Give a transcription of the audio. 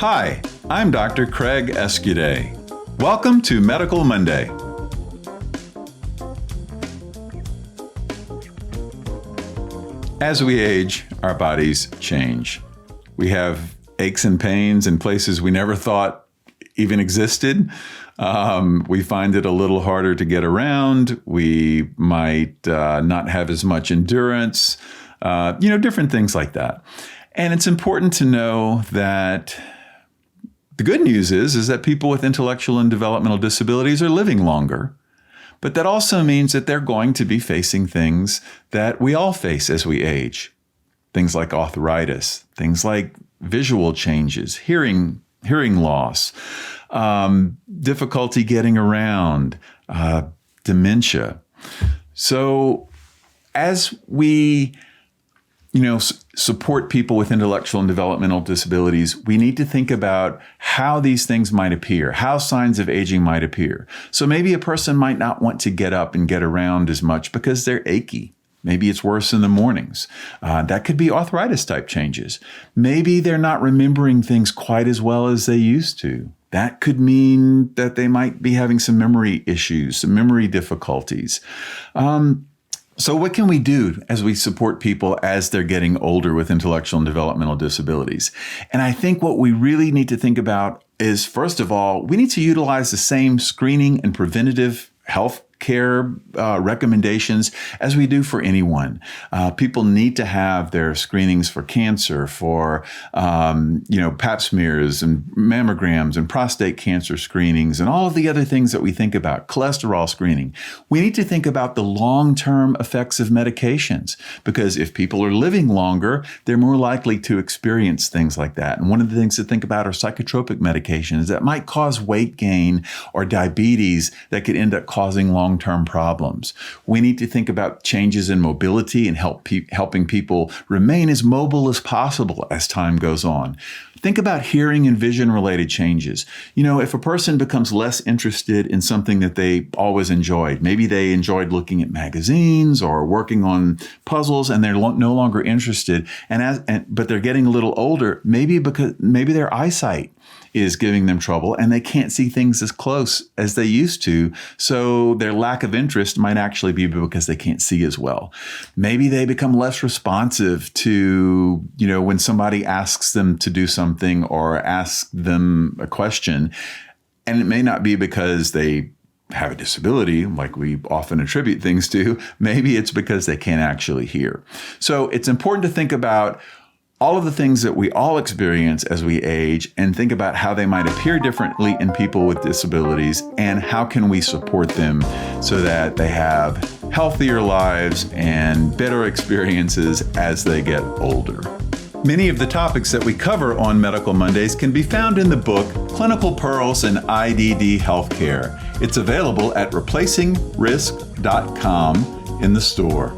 Hi, I'm Dr. Craig Escude. Welcome to Medical Monday. As we age, our bodies change. We have aches and pains in places we never thought even existed. We find it a little harder to get around. We might not have as much endurance, different things like that. And it's important to know that the good news is that people with intellectual and developmental disabilities are living longer. But that also means that they're going to be facing things that we all face as we age. Things like arthritis, things like visual changes, hearing loss, difficulty getting around, dementia. So as we support people with intellectual and developmental disabilities, we need to think about how these things might appear, how signs of aging might appear. So maybe a person might not want to get up and get around as much because they're achy. Maybe it's worse in the mornings. That could be arthritis type changes. Maybe they're not remembering things quite as well as they used to. That could mean that they might be having some memory issues, some memory difficulties. So what can we do as we support people as they're getting older with intellectual and developmental disabilities? And I think what we really need to think about is, first of all, we need to utilize the same screening and preventative health care recommendations as we do for anyone. People need to have their screenings for cancer, for pap smears and mammograms and prostate cancer screenings and all of the other things that we think about, cholesterol screening. We need to think about the long-term effects of medications, because if people are living longer, they're more likely to experience things like that. And one of the things to think about are psychotropic medications that might cause weight gain or diabetes that could end up causing long-term problems. We need to think about changes in mobility and helping people remain as mobile as possible as time goes on. Think about hearing and vision related changes. If a person becomes less interested in something that they always enjoyed, maybe they enjoyed looking at magazines or working on puzzles and they're no longer interested, but they're getting a little older, maybe their eyesight is giving them trouble and they can't see things as close as they used to. So their lack of interest might actually be because they can't see as well. Maybe they become less responsive to, when somebody asks them to do something or asks them a question. And it may not be because they have a disability, like we often attribute things to. Maybe it's because they can't actually hear. So it's important to think about all of the things that we all experience as we age and think about how they might appear differently in people with disabilities and how can we support them so that they have healthier lives and better experiences as they get older. Many of the topics that we cover on Medical Mondays can be found in the book Clinical Pearls in IDD Healthcare. It's available at replacingrisk.com in the store.